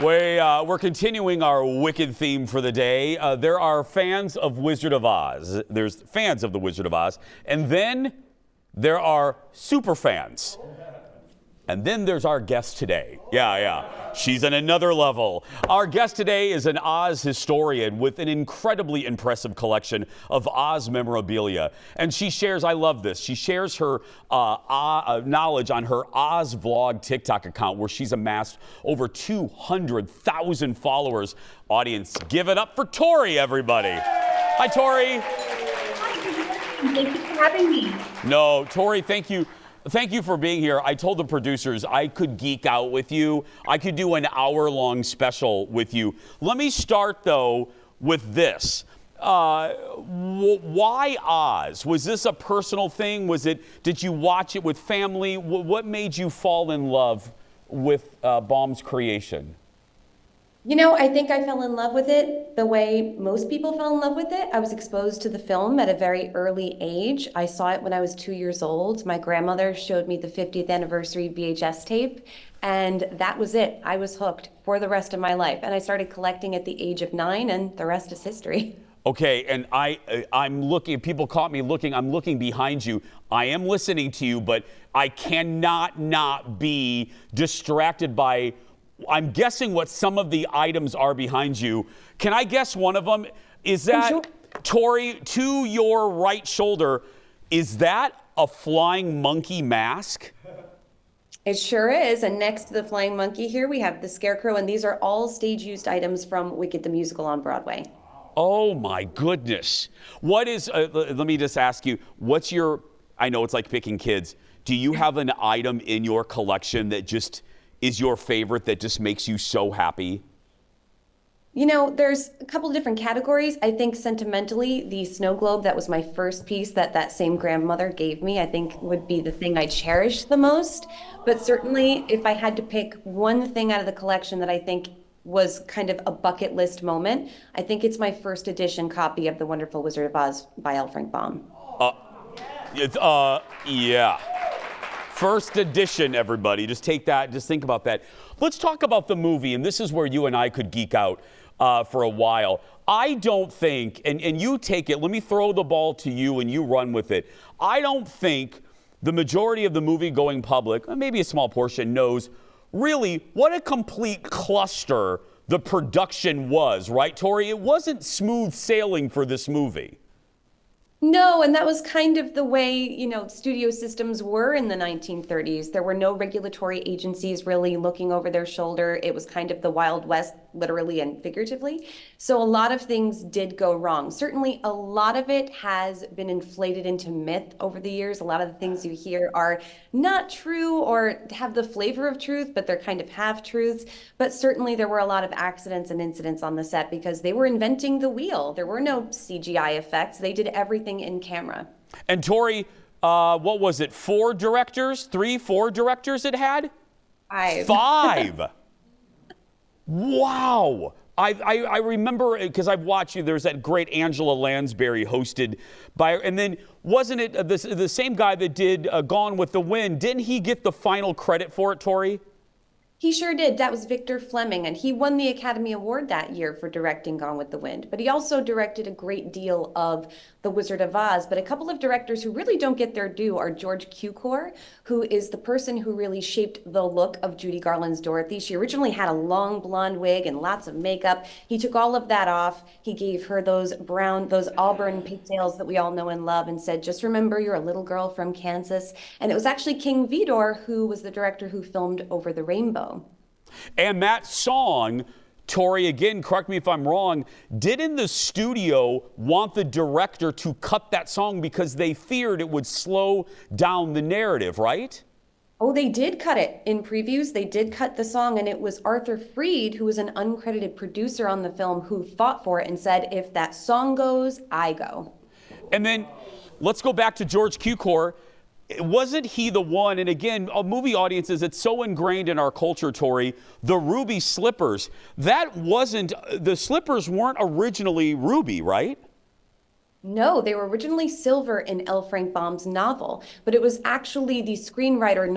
We're continuing our Wicked theme for the day. There are fans of Wizard of Oz. There's fans of the Wizard of Oz. And then there are super fans. And then there's our guest today. Yeah. She's on another level. Our guest today is an Oz historian with an incredibly impressive collection of Oz memorabilia. And she shares, I love this, she shares her knowledge on her Oz Vlog TikTok account, where she's amassed over 200,000 followers. Audience, give it up for Tori, everybody. Hi, Tori. Thank you for having me. No, Tori, thank you. Thank you for being here. I told the producers I could geek out with you. I could do an hour-long special with you. Let me start, though, with this. Why Oz? Was this a personal thing? Did you watch it with family? What made you fall in love with Baum's creation? You know, I think I fell in love with it the way most people fell in love with it. I was exposed to the film at a very early age. I saw it when I was 2 years old. My grandmother showed me the 50th anniversary VHS tape, and that was it. I was hooked for the rest of my life. And I started collecting at the age of 9, and the rest is history. Okay, and I'm looking, people caught me looking, I'm looking behind you. I am listening to you, but I cannot not be distracted by, I'm guessing what some of the items are behind you. Can I guess one of them? Is that, sure. Tori, to your right shoulder, is that a flying monkey mask? It sure is. And next to the flying monkey here, we have the scarecrow. And these are all stage-used items from Wicked the Musical on Broadway. Oh, my goodness. What is, let me just ask you, what's your, I know it's like picking kids. Do you have an item in your collection that just is your favorite, that just makes you so happy? You know, there's a couple different categories. I think sentimentally, the snow globe, that was my first piece that same grandmother gave me, I think would be the thing I cherish the most. But certainly, if I had to pick one thing out of the collection that I think was kind of a bucket list moment, I think it's my first edition copy of The Wonderful Wizard of Oz by L. Frank Baum. Yeah. First edition, everybody. Just take that, just think about that. Let's talk about the movie, and this is where you and I could geek out for a while. I don't think, and you take it, let me throw the ball to you and you run with it. I don't think the majority of the movie-going public, maybe a small portion, knows really what a complete cluster the production was, right, Tori? It wasn't smooth sailing for this movie. No, and that was kind of the way, you know, studio systems were in the 1930s. There were no regulatory agencies really looking over their shoulder. It was kind of the Wild West, literally and figuratively. So a lot of things did go wrong. Certainly, a lot of it has been inflated into myth over the years. A lot of the things you hear are not true or have the flavor of truth, but they're kind of half-truths. But certainly, there were a lot of accidents and incidents on the set because they were inventing the wheel. There were no CGI effects. They did everything in camera. And Tori, what was it? 4 directors? 4 directors it had? 5. 5. Wow. I remember, because I've watched you, there's that great Angela Lansbury hosted by, and then wasn't it the same guy that did Gone with the Wind? Didn't he get the final credit for it, Tori? He sure did. That was Victor Fleming, and he won the Academy Award that year for directing Gone with the Wind. But he also directed a great deal of The Wizard of Oz. But a couple of directors who really don't get their due are George Cukor, who is the person who really shaped the look of Judy Garland's Dorothy. She originally had a long blonde wig and lots of makeup. He took all of that off. He gave her those auburn pigtails that we all know and love, and said, just remember, you're a little girl from Kansas. And it was actually King Vidor who was the director who filmed Over the Rainbow. And that song, Tori, again, correct me if I'm wrong, didn't the studio want the director to cut that song because they feared it would slow down the narrative, right? Oh, they did cut it in previews. They did cut the song, and it was Arthur Freed, who was an uncredited producer on the film, who fought for it and said, if that song goes, I go. And then let's go back to George Cukor. Wasn't he the one, and again, movie audiences, it's so ingrained in our culture, Tori, the ruby slippers. That wasn't, the slippers weren't originally ruby, right? No, they were originally silver in L. Frank Baum's novel, but it was actually the screenwriter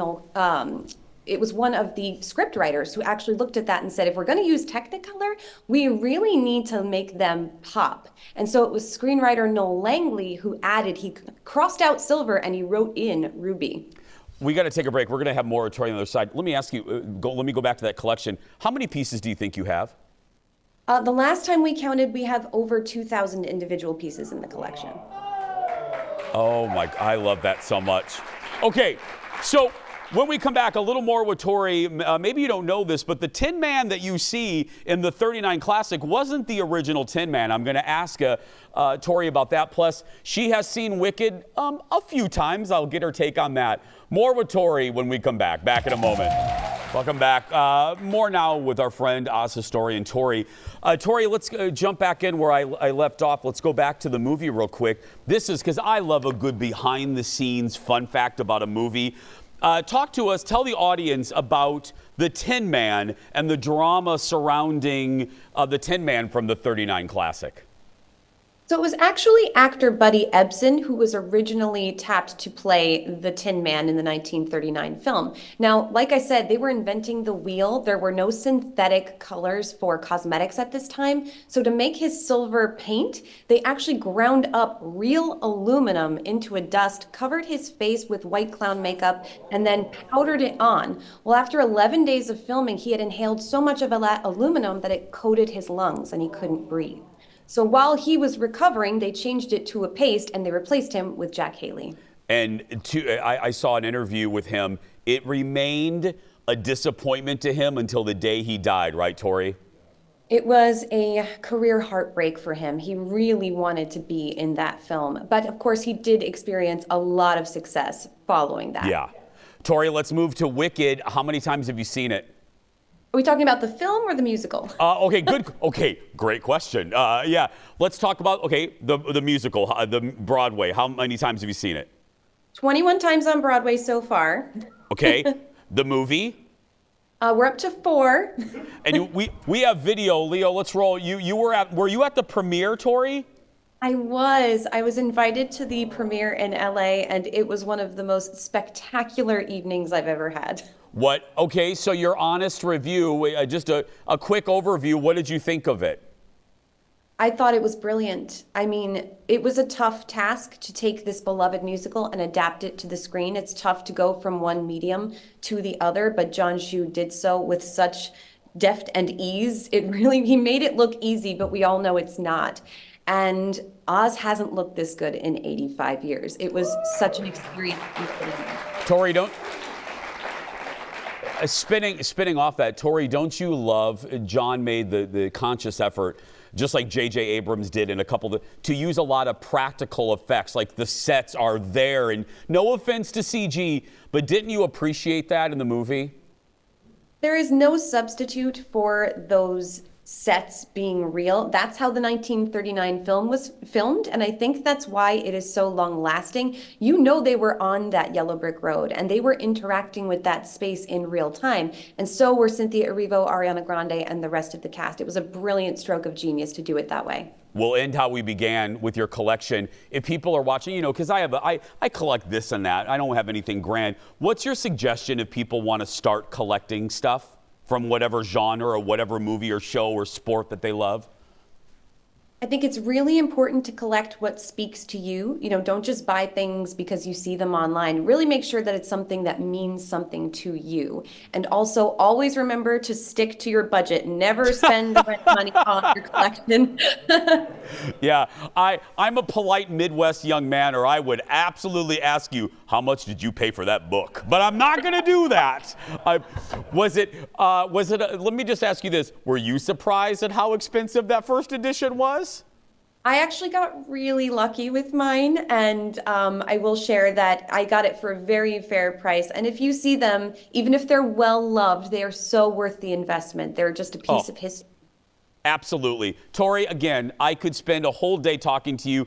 it was one of the script writers who actually looked at that and said, if we're going to use Technicolor, we really need to make them pop. And so it was screenwriter Noel Langley who added, he crossed out silver and he wrote in ruby. We got to take a break. We're going to have more Tori on the other side. Let me ask you, let me go back to that collection. How many pieces do you think you have? The last time we counted, we have over 2,000 individual pieces in the collection. Oh my, I love that so much. Okay, so when we come back, a little more with Tori. Maybe you don't know this, but the Tin Man that you see in the 39 Classic wasn't the original Tin Man. I'm going to ask Tori about that. Plus, she has seen Wicked a few times. I'll get her take on that. More with Tori when we come back. Back in a moment. Welcome back. More now with our friend, Oz historian Tori. Tori, let's jump back in where I left off. Let's go back to the movie real quick. This is because I love a good behind-the-scenes fun fact about a movie. Talk to us, tell the audience about the Tin Man and the drama surrounding the Tin Man from the 39 Classic. So it was actually actor Buddy Ebsen who was originally tapped to play the Tin Man in the 1939 film. Now, like I said, they were inventing the wheel. There were no synthetic colors for cosmetics at this time. So to make his silver paint, they actually ground up real aluminum into a dust, covered his face with white clown makeup, and then powdered it on. Well, after 11 days of filming, he had inhaled so much of that aluminum that it coated his lungs and he couldn't breathe. So while he was recovering, they changed it to a paste and they replaced him with Jack Haley. And I saw an interview with him. It remained a disappointment to him until the day he died, right, Tori? It was a career heartbreak for him. He really wanted to be in that film. But of course, he did experience a lot of success following that. Yeah. Tori, let's move to Wicked. How many times have you seen it? Are we talking about the film or the musical? Okay, good. Okay, great question. Yeah, let's talk about, the musical, the Broadway. How many times have you seen it? 21 times on Broadway so far. Okay, the movie? We're up to 4. And we have video. Leo, let's roll. Were you at the premiere, Tori? I was invited to the premiere in LA, and it was one of the most spectacular evenings I've ever had. What? Okay, so your honest review, just a quick overview. What did you think of it? I thought it was brilliant. I mean, it was a tough task to take this beloved musical and adapt it to the screen. It's tough to go from one medium to the other, but John Shu did so with such deft and ease. He made it look easy, but we all know it's not. And Oz hasn't looked this good in 85 years. It was such an experience. Tori, spinning off that, Tori, don't you love John made the conscious effort, just like J.J. Abrams did in a couple to use a lot of practical effects, like the sets are there, and no offense to CG, but didn't you appreciate that in the movie? There is no substitute for those sets being real. That's how the 1939 film was filmed, and I think that's why it is so long lasting. You know, they were on that yellow brick road and they were interacting with that space in real time, and so were Cynthia Erivo, Ariana Grande, and the rest of the cast. It was a brilliant stroke of genius to do it that way. We'll end how we began with your collection. If people are watching, because I collect this and that. I don't have anything grand. What's your suggestion if people want to start collecting stuff from whatever genre or whatever movie or show or sport that they love? I think it's really important to collect what speaks to you. Don't just buy things because you see them online. Really make sure that it's something that means something to you. And also always remember to stick to your budget. Never spend money on your collection. Yeah, I'm a polite Midwest young man, or I would absolutely ask you, how much did you pay for that book? But I'm not going to do that. Let me just ask you this. Were you surprised at how expensive that first edition was? I actually got really lucky with mine, and I will share that I got it for a very fair price. And if you see them, even if they're well loved, they are so worth the investment. They're just a piece of history. Absolutely. Tori, again, I could spend a whole day talking to you.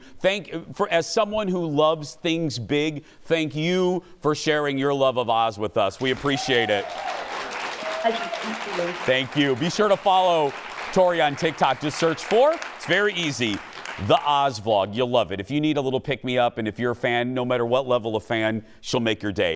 As someone who loves things big, thank you for sharing your love of Oz with us. We appreciate it. Thank you. Be sure to follow Tori on TikTok. Just search for, it's very easy, The Oz Vlog. You'll love it. If you need a little pick-me-up, and if you're a fan, no matter what level of fan, she'll make your day.